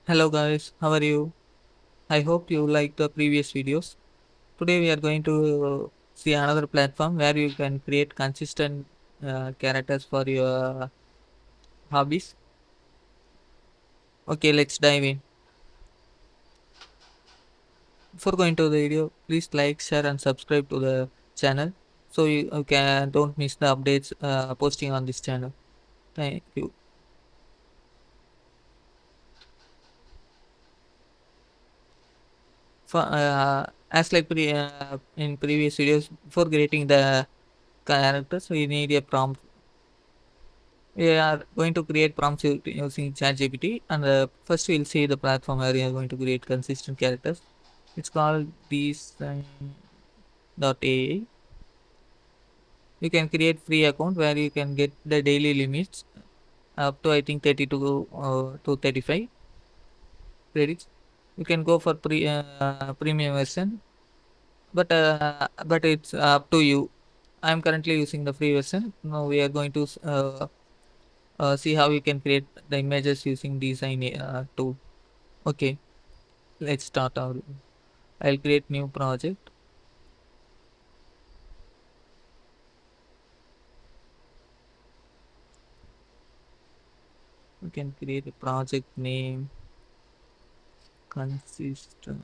Hello guys, how are you? I hope you liked the previous videos. Today we are going to see another platform where you can create consistent characters for your hobbies. Okay, let's dive in. Before going to the video, please like, share and subscribe to the channel so you can don't miss the updates posting on this channel. Thank you. As like in previous videos, before creating the characters, we need a prompt. We are going to create prompts using ChatGPT, and first we'll see the platform where we are going to create consistent characters. It's called design.ai. You can create free account where you can get the daily limits up to I think 32 to 35 credits. You can go for premium version, but it's up to you. I'm currently using the free version. Now we are going to see how you can create the images using design tool. Okay, let's start our. I'll create new project. We can create a project name consistent.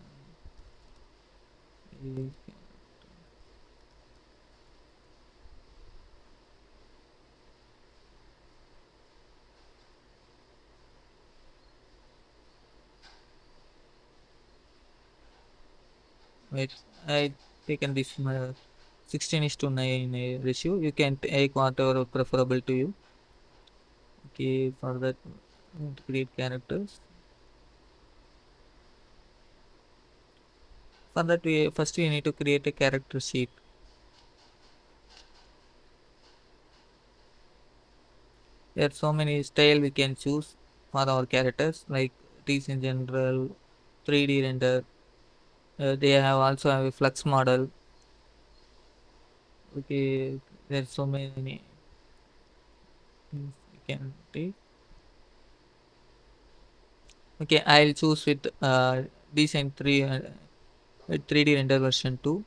Wait, I taken this 16 is to 9 ratio. You can take whatever preferable to you. Okay, for that, create characters. For that, we first we need to create a character sheet. There are so many style we can choose for our characters, like trees in general, 3D render. They have also have a flux model. Okay, there's so many things we can take. Okay, I'll choose with design 3 3D render version 2.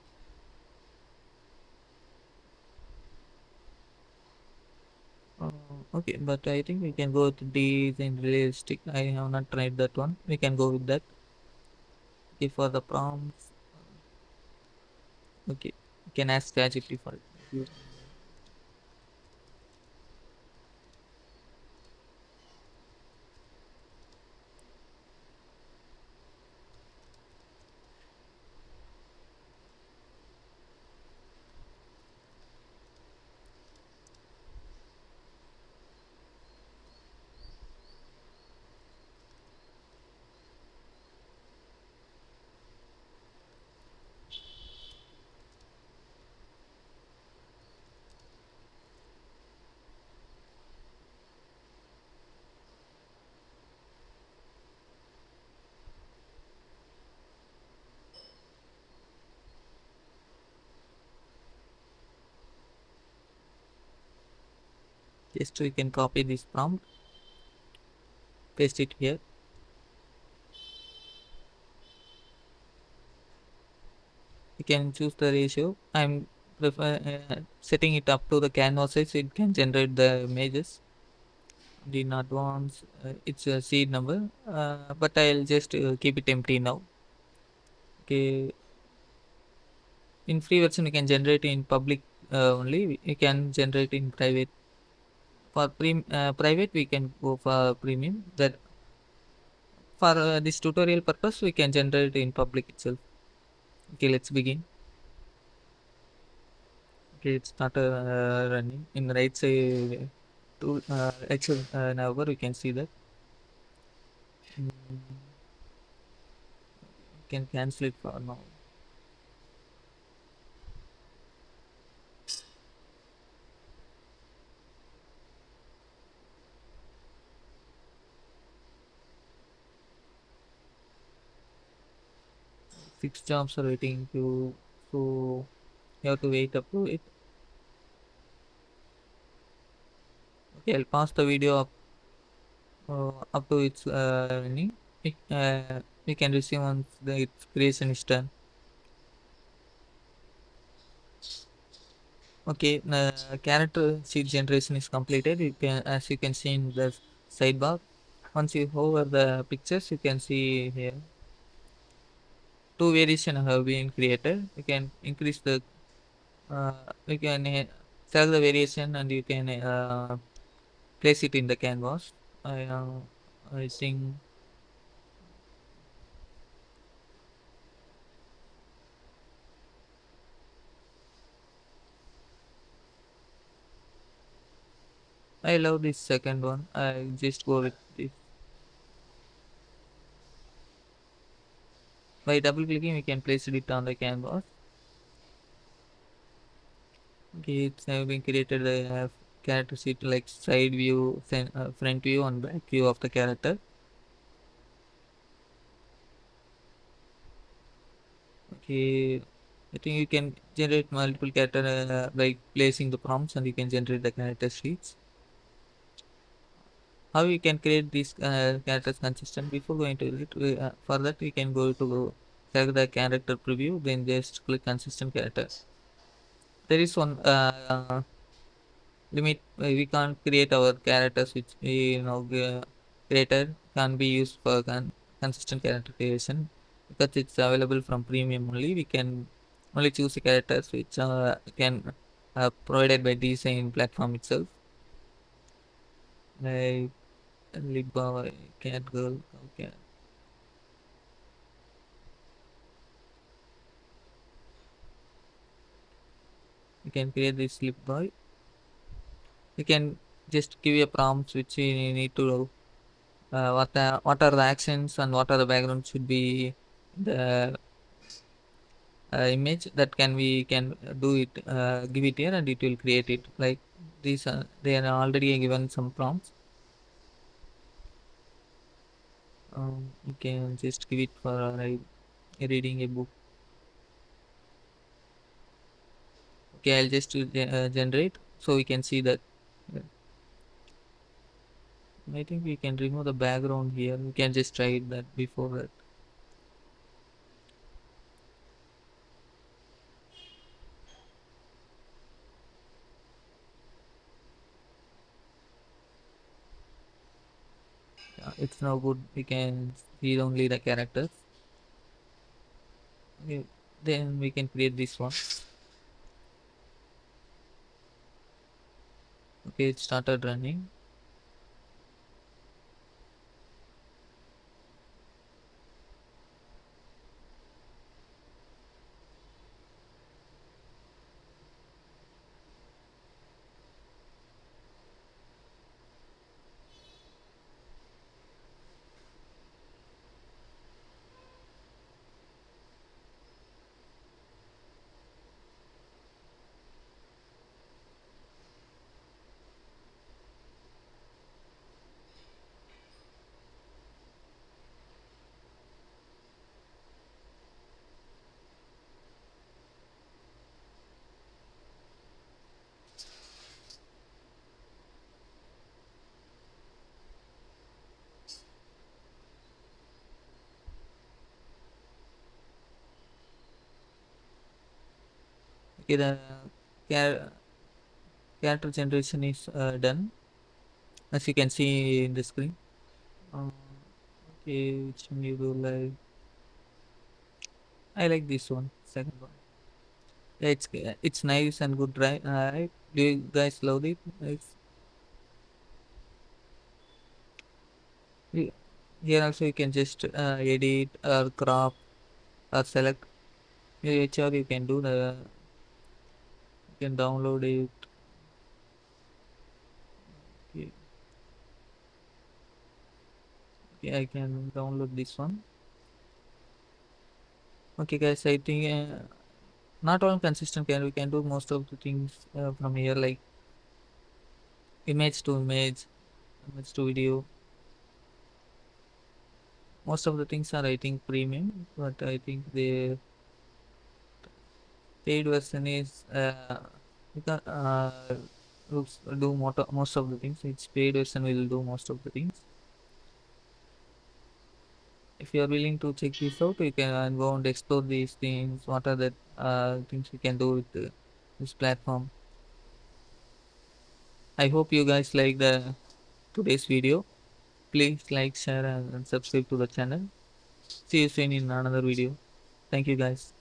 Okay, but I think we can go with design realistic. I have not tried that one. We can go with that. Okay, for the prompts. Okay, you can ask ChatGPT for it. 'Just we can copy this prompt, paste it here. You can choose the ratio. I'm setting it up to the canvas size. It can generate the images. In advance, it's a seed number, but I'll just keep it empty now. Okay, in free version you can generate in public only. You can generate in private. For private, we can go for premium. That for this tutorial purpose, we can generate in public itself. Okay, let's begin. Okay, it's not running in the right side. To actual navbar, we can see that. Can cancel it for now. Six jobs are waiting to, so you have to wait up to it. Okay, I'll pause the video up to its running. we can resume once its creation is done. Okay, the character sheet generation is completed. You can, as you can see in the sidebar, once you hover the pictures, you can see here two variations have been created. You can increase the, you can select the variation and you can place it in the canvas. I think I love this second one. I just go with this. By double clicking, we can place it on the canvas. Okay, it's have been created. They have character sheet like side view, front view, and back view of the character. Okay, I think you can generate multiple character by placing the prompts, and you can generate the character sheets. How you can create these characters consistent? Before going to it, for that we can go to select the character preview, then just click consistent characters. There is one limit. We can't create our characters which we created can be used for consistent character creation because it's available from premium only. We can only choose the characters which can provided by design platform itself, like lip boy, cat girl. Okay, you can create this lip boy. You can just give a prompts which you need to what are the actions and what are the background should be the image that can we can do it, give it here and it will create it like these. They are already given some prompts. You can just give it for reading a book. Okay, I'll just generate so we can see that. uh, I think we can remove the background here. We can just try it that before that. It's now good. We can see only the characters. Okay, then we can create this one. Okay, it started running. Okay, the char- character generation is done, as you can see in the screen. Um, okay, which one you do like? I like this one, second one. Yeah, it's nice and good, right? Do you guys love it? Y- Here also you can just edit or crop or select. Whichever you can do. You can download it. Okay, okay, I can download this one. Okay, guys, I think not all consistent can we can do most of the things from here like image to image, image to video. Most of the things are I think premium, but I think the paid version is you can do most of the things. Its paid version will do most of the things. If you are willing to check this out, you can go and explore these things. What are the things we can do with this platform? I hope you guys like the today's video. Please like, share, and subscribe to the channel. See you soon in another video. Thank you, guys.